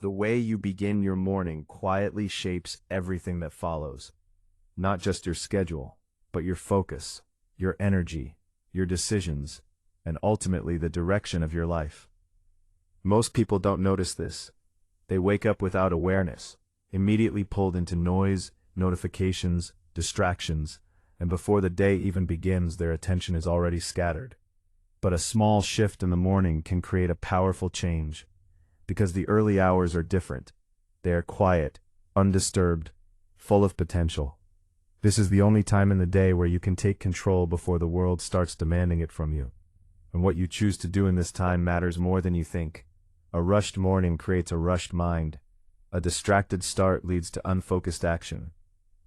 The way you begin your morning quietly shapes everything that follows. Not just your schedule, but your focus, your energy, your decisions, and ultimately the direction of your life. Most people don't notice this. They wake up without awareness, immediately pulled into noise, notifications, distractions, and before the day even begins, their attention is already scattered. But a small shift in the morning can create a powerful change, because the early hours are different. They are quiet, undisturbed, full of potential. This is the only time in the day where you can take control before the world starts demanding it from you. And what you choose to do in this time matters more than you think. A rushed morning creates a rushed mind. A distracted start leads to unfocused action.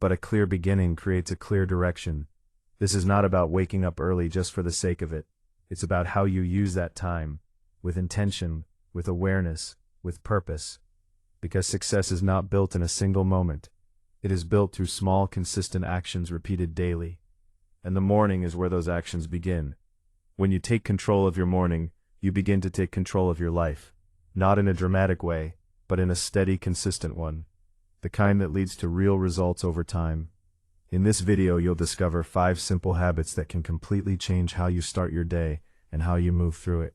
But a clear beginning creates a clear direction. This is not about waking up early just for the sake of it. It's about how you use that time, with intention, with awareness, with purpose. Because success is not built in a single moment. It is built through small, consistent actions repeated daily. And the morning is where those actions begin. When you take control of your morning, you begin to take control of your life. Not in a dramatic way, but in a steady, consistent one. The kind that leads to real results over time. In this video, you'll discover 5 simple habits that can completely change how you start your day and how you move through it.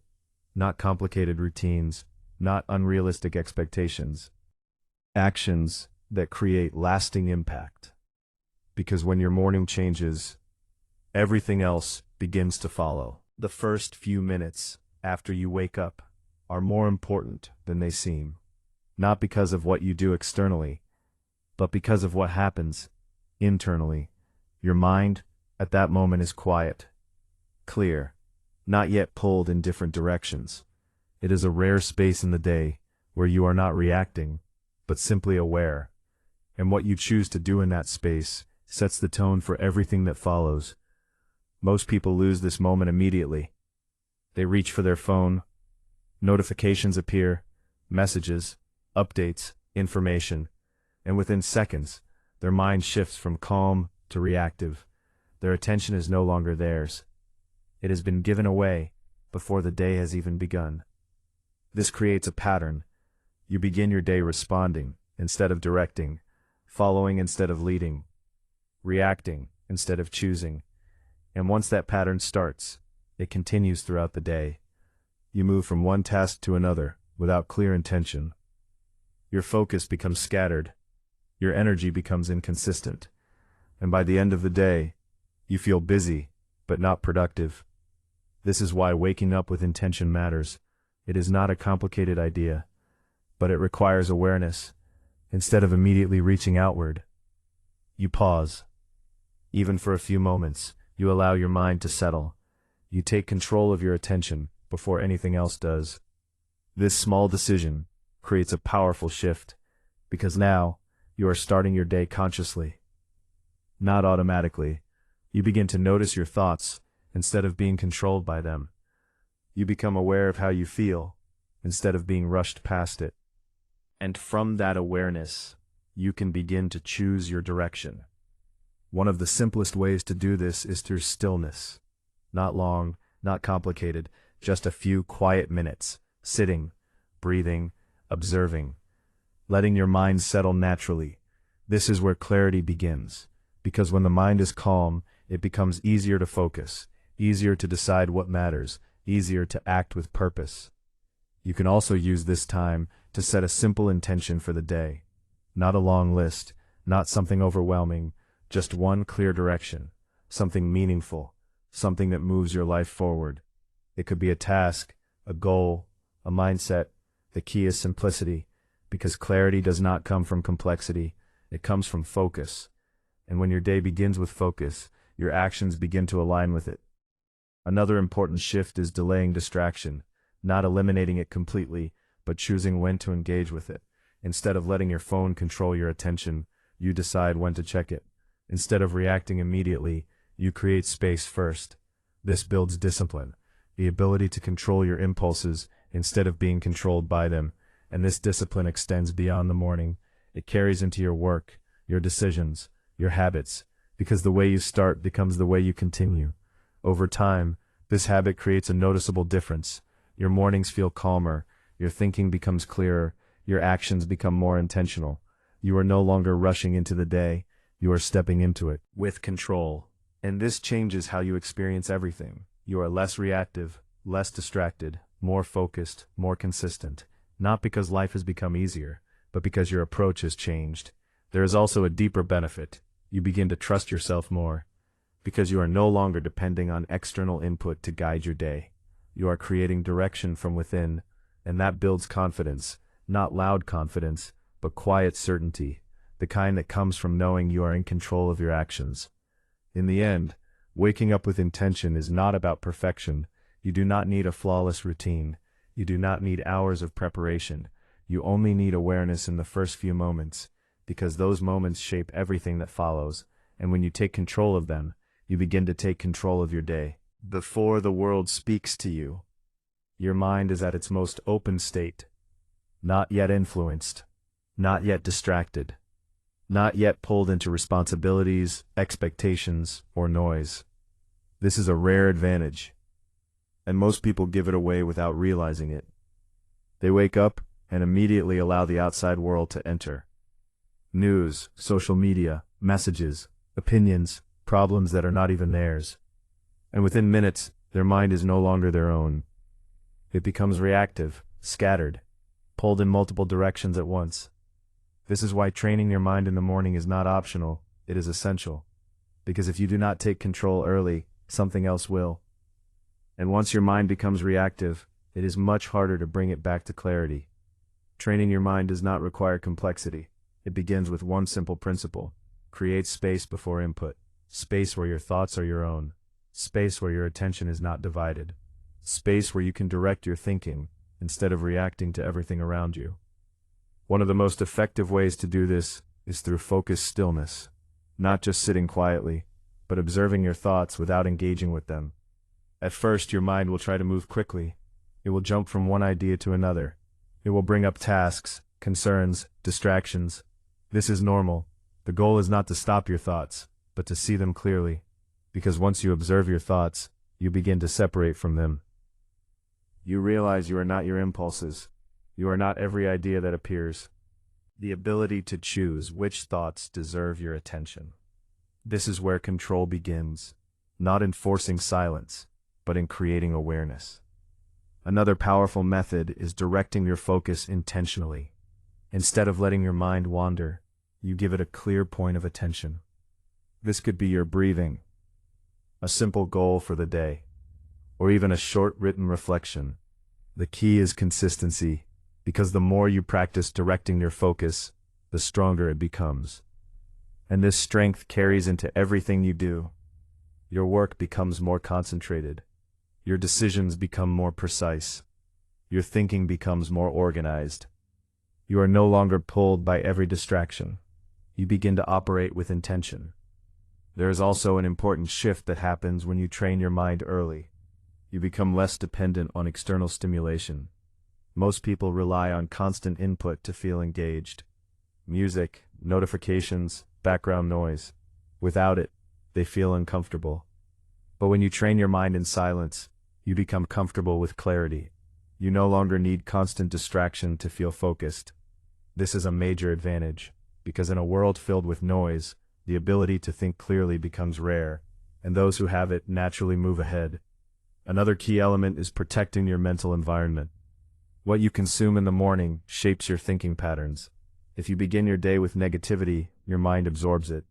Not complicated routines, not unrealistic expectations. Actions that create lasting impact. Because when your morning changes, everything else begins to follow. The first few minutes after you wake up are more important than they seem. Not because of what you do externally, but because of what happens internally. Your mind, at that moment, is quiet, clear, not yet pulled in different directions. It is a rare space in the day where you are not reacting, but simply aware. And what you choose to do in that space sets the tone for everything that follows. Most people lose this moment immediately. They reach for their phone, notifications appear, messages, updates, information, and within seconds, their mind shifts from calm to reactive. Their attention is no longer theirs. It has been given away before the day has even begun. This creates a pattern. You begin your day responding instead of directing, following instead of leading, reacting instead of choosing. And once that pattern starts, it continues throughout the day. You move from one task to another without clear intention. Your focus becomes scattered. Your energy becomes inconsistent. And by the end of the day, you feel busy, but not productive. This is why waking up with intention matters. It is not a complicated idea, but it requires awareness. Instead of immediately reaching outward, you pause. Even for a few moments, you allow your mind to settle. You take control of your attention before anything else does. This small decision creates a powerful shift, because now you are starting your day consciously, not automatically. You begin to notice your thoughts instead of being controlled by them. You become aware of how you feel instead of being rushed past it. And from that awareness, you can begin to choose your direction. One of the simplest ways to do this is through stillness. Not long, not complicated, just a few quiet minutes, sitting, breathing, observing, letting your mind settle naturally. This is where clarity begins, because when the mind is calm, it becomes easier to focus, easier to decide what matters, easier to act with purpose. You can also use this time to set a simple intention for the day. Not a long list, not something overwhelming, just one clear direction, something meaningful, something that moves your life forward. It could be a task, a goal, a mindset. The key is simplicity, because clarity does not come from complexity, it comes from focus. And when your day begins with focus, your actions begin to align with it. Another important shift is delaying distraction, not eliminating it completely, but choosing when to engage with it. Instead of letting your phone control your attention, you decide when to check it. Instead of reacting immediately, you create space first. This builds discipline, the ability to control your impulses instead of being controlled by them, and this discipline extends beyond the morning. It carries into your work, your decisions, your habits, because the way you start becomes the way you continue. Over time, this habit creates a noticeable difference. Your mornings feel calmer, your thinking becomes clearer, your actions become more intentional. You are no longer rushing into the day, you are stepping into it with control. And this changes how you experience everything. You are less reactive, less distracted, more focused, more consistent. Not because life has become easier, but because your approach has changed. There is also a deeper benefit. You begin to trust yourself more, because you are no longer depending on external input to guide your day. You are creating direction from within, and that builds confidence, not loud confidence, but quiet certainty, the kind that comes from knowing you are in control of your actions. In the end, waking up with intention is not about perfection. You do not need a flawless routine. You do not need hours of preparation. You only need awareness in the first few moments, because those moments shape everything that follows, and when you take control of them, you begin to take control of your day. Before the world speaks to you, your mind is at its most open state, not yet influenced, not yet distracted, not yet pulled into responsibilities, expectations, or noise. This is a rare advantage, and most people give it away without realizing it. They wake up and immediately allow the outside world to enter. News, social media, messages, opinions, problems that are not even theirs. And within minutes, their mind is no longer their own. It becomes reactive, scattered, pulled in multiple directions at once. This is why training your mind in the morning is not optional, it is essential. Because if you do not take control early, something else will. And once your mind becomes reactive, it is much harder to bring it back to clarity. Training your mind does not require complexity. It begins with one simple principle. Create space before input. Space where your thoughts are your own. Space where your attention is not divided. Space where you can direct your thinking, instead of reacting to everything around you. One of the most effective ways to do this is through focused stillness. Not just sitting quietly, but observing your thoughts without engaging with them. At first, your mind will try to move quickly. It will jump from one idea to another. It will bring up tasks, concerns, distractions. This is normal. The goal is not to stop your thoughts, but to see them clearly. Because once you observe your thoughts, you begin to separate from them. You realize you are not your impulses. You are not every idea that appears. The ability to choose which thoughts deserve your attention. This is where control begins, not in forcing silence, but in creating awareness. Another powerful method is directing your focus intentionally. Instead of letting your mind wander, you give it a clear point of attention. This could be your breathing, a simple goal for the day, or even a short written reflection. The key is consistency, because the more you practice directing your focus, the stronger it becomes. And this strength carries into everything you do. Your work becomes more concentrated. Your decisions become more precise. Your thinking becomes more organized. You are no longer pulled by every distraction. You begin to operate with intention. There is also an important shift that happens when you train your mind early. You become less dependent on external stimulation. Most people rely on constant input to feel engaged. Music, notifications, background noise. Without it, they feel uncomfortable. But when you train your mind in silence, you become comfortable with clarity. You no longer need constant distraction to feel focused. This is a major advantage, because in a world filled with noise, the ability to think clearly becomes rare, and those who have it naturally move ahead. Another key element is protecting your mental environment. What you consume in the morning shapes your thinking patterns. If you begin your day with negativity, your mind absorbs it.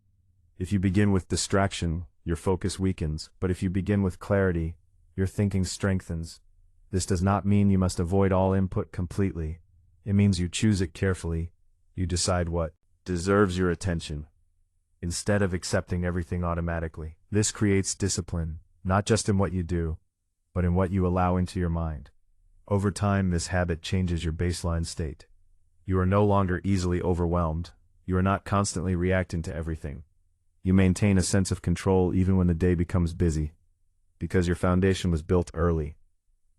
If you begin with distraction, your focus weakens. But if you begin with clarity, your thinking strengthens. This does not mean you must avoid all input completely. It means you choose it carefully. You decide what deserves your attention, instead of accepting everything automatically. This creates discipline, not just in what you do, but in what you allow into your mind. Over time, this habit changes your baseline state. You are no longer easily overwhelmed. You are not constantly reacting to everything. You maintain a sense of control even when the day becomes busy, because your foundation was built early,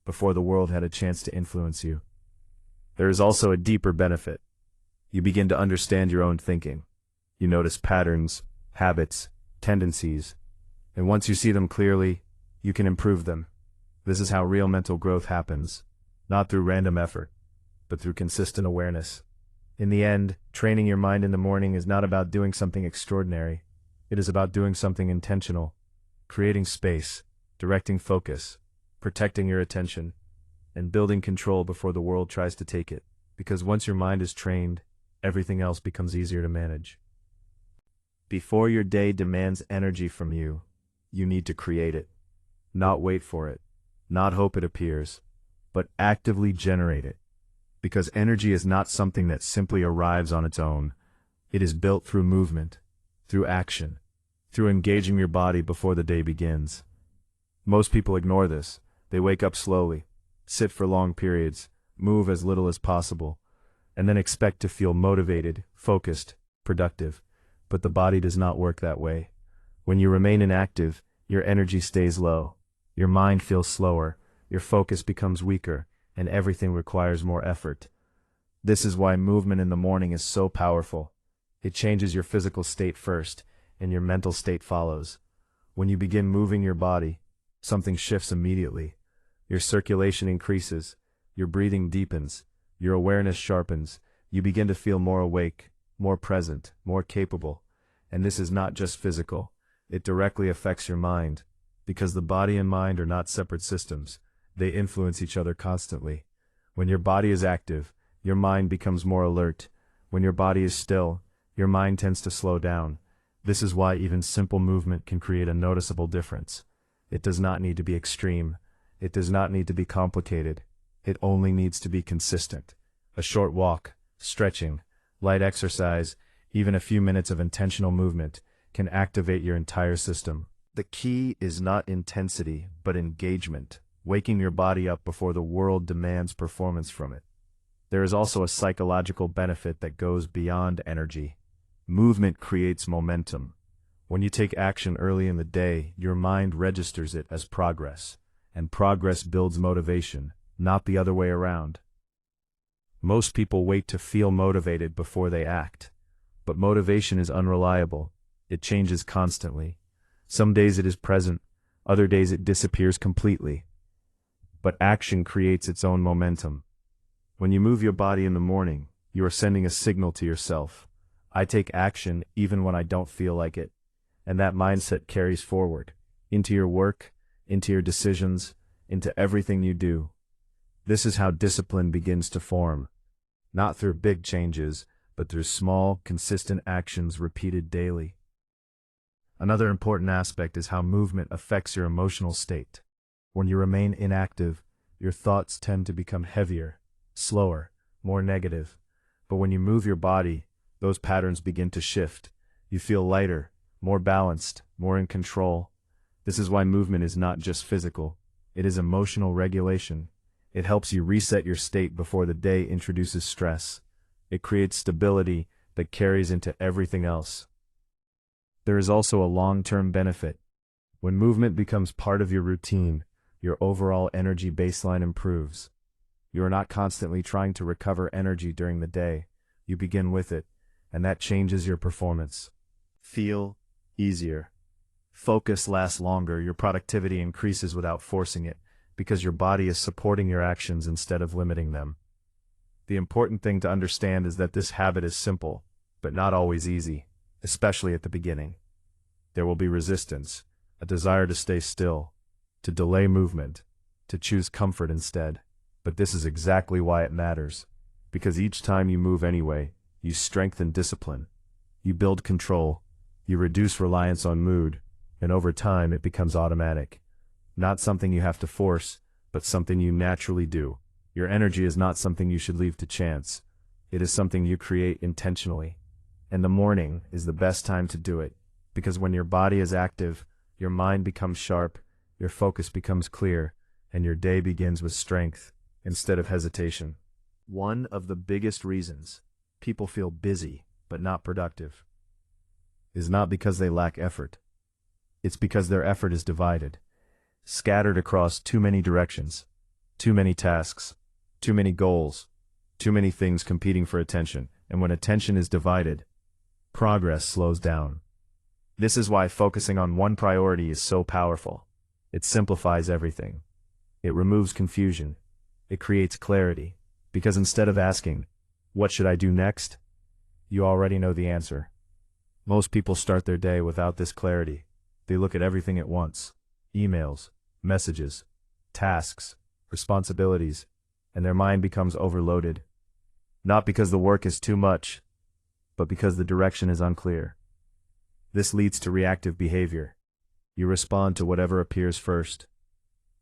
before the world had a chance to influence you. There is also a deeper benefit. You begin to understand your own thinking. You notice patterns, habits, tendencies, and once you see them clearly, you can improve them. This is how real mental growth happens, not through random effort, but through consistent awareness. In the end, training your mind in the morning is not about doing something extraordinary. It is about doing something intentional, creating space, directing focus, protecting your attention, and building control before the world tries to take it. Because once your mind is trained, everything else becomes easier to manage. Before your day demands energy from you, you need to create it. Not wait for it, not hope it appears, but actively generate it. Because energy is not something that simply arrives on its own. It is built through movement, through action, through engaging your body before the day begins. Most people ignore this. They wake up slowly, sit for long periods, move as little as possible, and then expect to feel motivated, focused, productive. But the body does not work that way. When you remain inactive, your energy stays low, your mind feels slower, your focus becomes weaker, and everything requires more effort. This is why movement in the morning is so powerful. It changes your physical state first, and your mental state follows. When you begin moving your body, something shifts immediately. Your circulation increases, your breathing deepens, your awareness sharpens, you begin to feel more awake, more present, more capable. And this is not just physical. It directly affects your mind, because the body and mind are not separate systems. They influence each other constantly. When your body is active, your mind becomes more alert. When your body is still, your mind tends to slow down. This is why even simple movement can create a noticeable difference. It does not need to be extreme. It does not need to be complicated. It only needs to be consistent. A short walk, stretching, light exercise, even a few minutes of intentional movement can activate your entire system. The key is not intensity, but engagement, waking your body up before the world demands performance from it. There is also a psychological benefit that goes beyond energy. Movement creates momentum. When you take action early in the day, your mind registers it as progress, and progress builds motivation, not the other way around. Most people wait to feel motivated before they act. But motivation is unreliable. It changes constantly. Some days it is present, other days it disappears completely. But action creates its own momentum. When you move your body in the morning, you are sending a signal to yourself. I take action even when I don't feel like it. And that mindset carries forward, into your work, into your decisions, into everything you do. This is how discipline begins to form. Not through big changes, but through small, consistent actions repeated daily. Another important aspect is how movement affects your emotional state. When you remain inactive, your thoughts tend to become heavier, slower, more negative. But when you move your body, those patterns begin to shift. You feel lighter, more balanced, more in control. This is why movement is not just physical. It is emotional regulation. It helps you reset your state before the day introduces stress. It creates stability that carries into everything else. There is also a long-term benefit. When movement becomes part of your routine, your overall energy baseline improves. You are not constantly trying to recover energy during the day. You begin with it, and that changes your performance. Feel easier. Focus lasts longer. Your productivity increases without forcing it, because your body is supporting your actions instead of limiting them. The important thing to understand is that this habit is simple, but not always easy, especially at the beginning. There will be resistance, a desire to stay still, to delay movement, to choose comfort instead. But this is exactly why it matters, because each time you move anyway, you strengthen discipline, you build control, you reduce reliance on mood, and over time it becomes automatic. Not something you have to force, but something you naturally do. Your energy is not something you should leave to chance. It is something you create intentionally. And the morning is the best time to do it, because when your body is active, your mind becomes sharp, your focus becomes clear, and your day begins with strength instead of hesitation. One of the biggest reasons people feel busy but not productive is not because they lack effort. It's because their effort is divided, scattered across too many directions, too many tasks, too many goals, too many things competing for attention. And when attention is divided, progress slows down. This is why focusing on one priority is so powerful. It simplifies everything. It removes confusion. It creates clarity. Because instead of asking, "What should I do next?" you already know the answer. Most people start their day without this clarity. They look at everything at once: emails, messages, tasks, responsibilities, and their mind becomes overloaded. Not because the work is too much, but because the direction is unclear. This leads to reactive behavior. You respond to whatever appears first.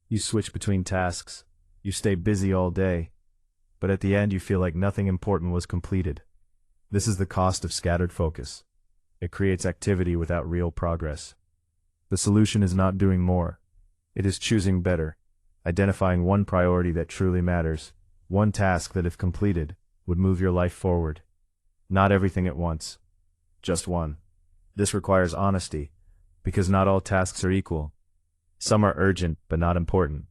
You switch between tasks. You stay busy all day, but at the end you feel like nothing important was completed. This is the cost of scattered focus. It creates activity without real progress. The solution is not doing more. It is choosing better, identifying one priority that truly matters, one task that if completed, would move your life forward. Not everything at once, just one. This requires honesty, because not all tasks are equal. Some are urgent but not important.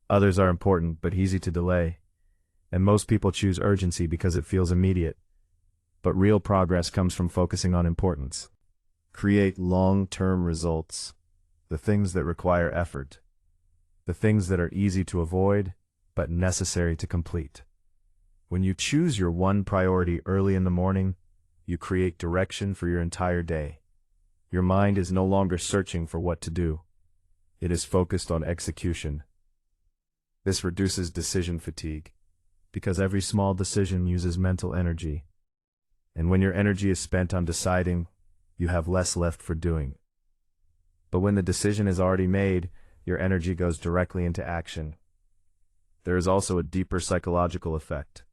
Others are important but easy to delay. And most people choose urgency because it feels immediate. But real progress comes from focusing on importance. Create long-term results, the things that require effort, the things that are easy to avoid but necessary to complete. When you choose your one priority early in the morning, you create direction for your entire day. Your mind is no longer searching for what to do. It is focused on execution. This reduces decision fatigue, because every small decision uses mental energy. And when your energy is spent on deciding, you have less left for doing. But when the decision is already made, your energy goes directly into action. There is also a deeper psychological effect.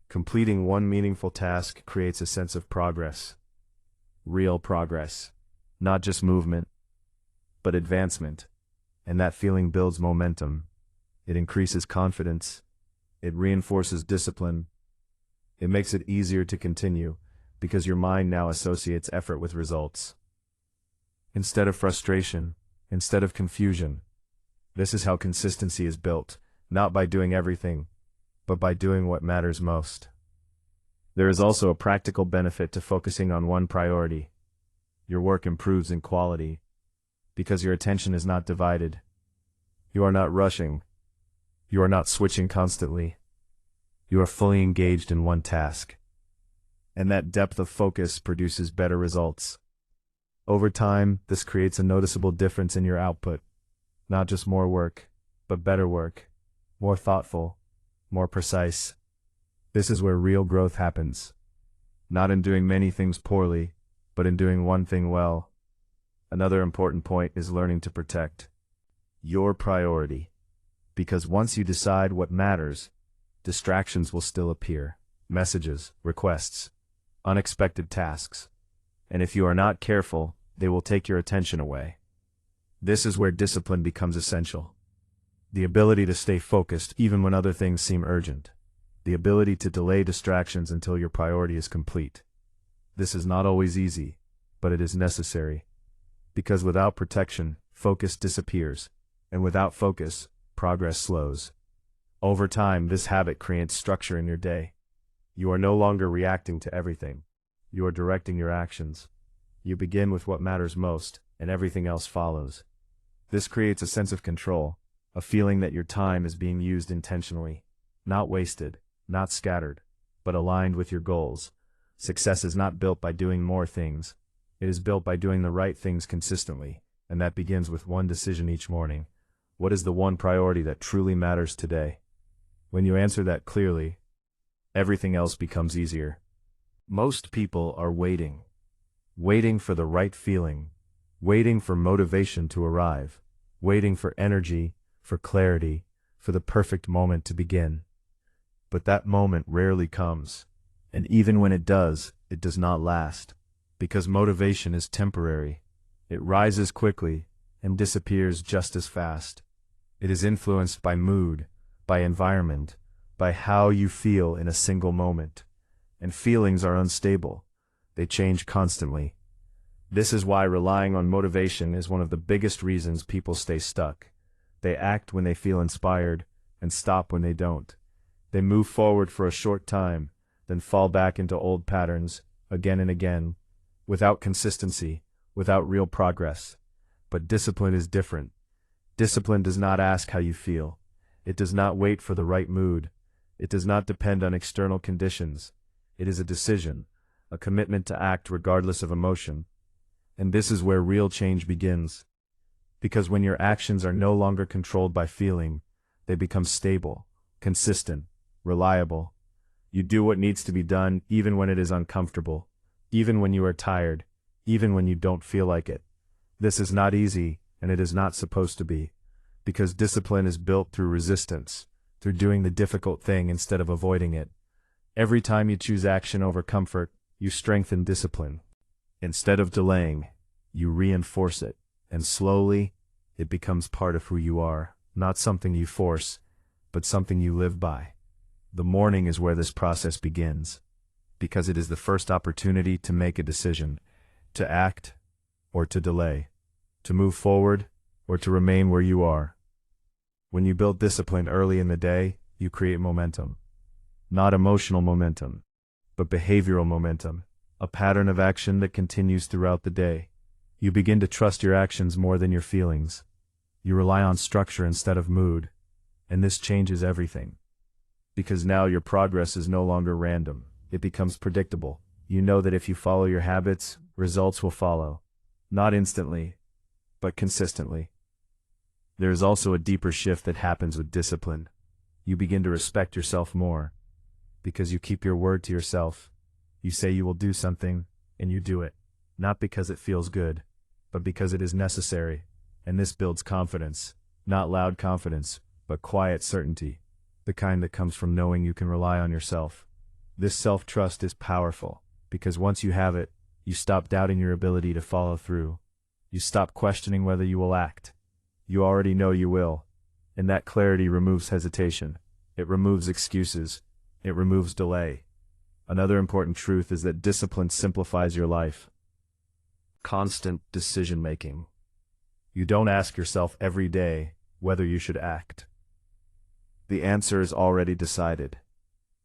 Completing one meaningful task creates a sense of progress. Real progress. Not just movement, but advancement. And that feeling builds momentum. It increases confidence. It reinforces discipline. It makes it easier to continue, because your mind now associates effort with results. Instead of frustration, instead of confusion. This is how consistency is built, not by doing everything, but by doing what matters most. There is also a practical benefit to focusing on one priority. Your work improves in quality, because your attention is not divided. You are not rushing. You are not switching constantly. You are fully engaged in one task. And that depth of focus produces better results. Over time, this creates a noticeable difference in your output. Not just more work, but better work, more thoughtful, more precise. This is where real growth happens. Not in doing many things poorly, but in doing one thing well. Another important point is learning to protect your priority. Because once you decide what matters, distractions will still appear. Messages, requests, unexpected tasks. And if you are not careful, they will take your attention away. This is where discipline becomes essential. The ability to stay focused even when other things seem urgent. The ability to delay distractions until your priority is complete. This is not always easy, but it is necessary. Because without protection, focus disappears. And without focus, progress slows. Over time, this habit creates structure in your day. You are no longer reacting to everything. You are directing your actions. You begin with what matters most, and everything else follows. This creates a sense of control, a feeling that your time is being used intentionally, not wasted, not scattered, but aligned with your goals. Success is not built by doing more things. It is built by doing the right things consistently, and that begins with one decision each morning. What is the one priority that truly matters today? When you answer that clearly, everything else becomes easier. Most people are waiting for the right feeling, waiting for motivation to arrive, waiting for energy, for clarity, for the perfect moment to begin. But that moment rarely comes, and even when it does not last, because motivation is temporary. It rises quickly and disappears just as fast. It is influenced by mood, by environment, by how you feel in a single moment. And feelings are unstable. They change constantly. This is why relying on motivation is one of the biggest reasons people stay stuck. They act when they feel inspired and stop when they don't. They move forward for a short time, then fall back into old patterns again and again, without consistency, without real progress. But discipline is different. Discipline does not ask how you feel. It does not wait for the right mood. It does not depend on external conditions. It is a decision, a commitment to act regardless of emotion. And this is where real change begins. Because when your actions are no longer controlled by feeling, they become stable, consistent, reliable. You do what needs to be done even when it is uncomfortable, even when you are tired, even when you don't feel like it. This is not easy, and it is not supposed to be, because discipline is built through resistance, through doing the difficult thing instead of avoiding it. Every time you choose action over comfort, you strengthen discipline. Instead of delaying, you reinforce it, and slowly, it becomes part of who you are, not something you force, but something you live by. The morning is where this process begins, because it is the first opportunity to make a decision, to act or to delay, to move forward or to remain where you are. When you build discipline early in the day, you create momentum. Not emotional momentum, but behavioral momentum, a pattern of action that continues throughout the day. You begin to trust your actions more than your feelings. You rely on structure instead of mood, and this changes everything. Because now your progress is no longer random, it becomes predictable. You know that if you follow your habits, results will follow. Not instantly, but consistently. There is also a deeper shift that happens with discipline. You begin to respect yourself more, because you keep your word to yourself. You say you will do something, and you do it. Not because it feels good, but because it is necessary. And this builds confidence. Not loud confidence, but quiet certainty. The kind that comes from knowing you can rely on yourself. This self-trust is powerful, because once you have it, you stop doubting your ability to follow through. You stop questioning whether you will act. You already know you will. And that clarity removes hesitation. It removes excuses. It removes delay. Another important truth is that discipline simplifies your life. Constant decision-making. You don't ask yourself every day whether you should act. The answer is already decided.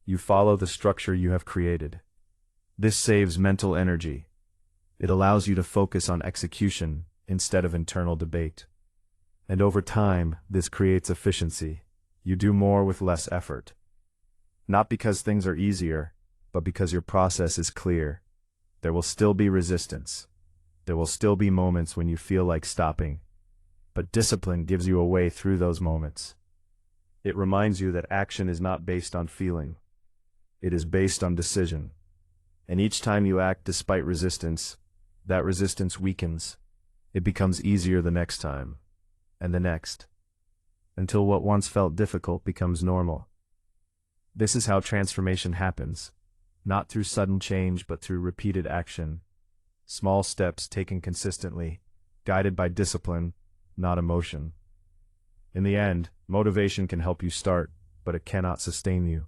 You follow the structure you have created. This saves mental energy. It allows you to focus on execution instead of internal debate. And over time, this creates efficiency. You do more with less effort. Not because things are easier, but because your process is clear. There will still be resistance. There will still be moments when you feel like stopping. But discipline gives you a way through those moments. It reminds you that action is not based on feeling. It is based on decision. And each time you act despite resistance, that resistance weakens. It becomes easier the next time, and the next, until what once felt difficult becomes normal. This is how transformation happens, not through sudden change but through repeated action. Small steps taken consistently, guided by discipline, not emotion. In the end, motivation can help you start, but it cannot sustain you.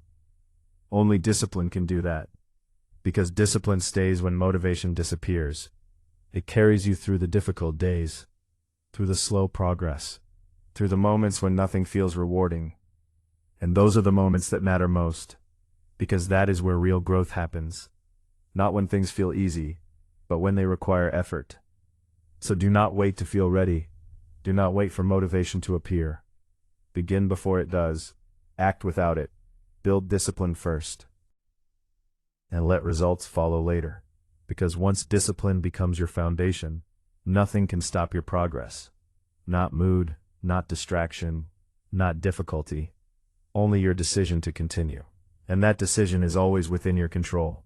Only discipline can do that. Because discipline stays when motivation disappears. It carries you through the difficult days, through the slow progress, through the moments when nothing feels rewarding. And those are the moments that matter most, because that is where real growth happens. Not when things feel easy, but when they require effort. So do not wait to feel ready. Do not wait for motivation to appear. Begin before it does. Act without it. Build discipline first. And let results follow later. Because once discipline becomes your foundation, nothing can stop your progress. Not mood, not distraction, not difficulty. Only your decision to continue. And that decision is always within your control.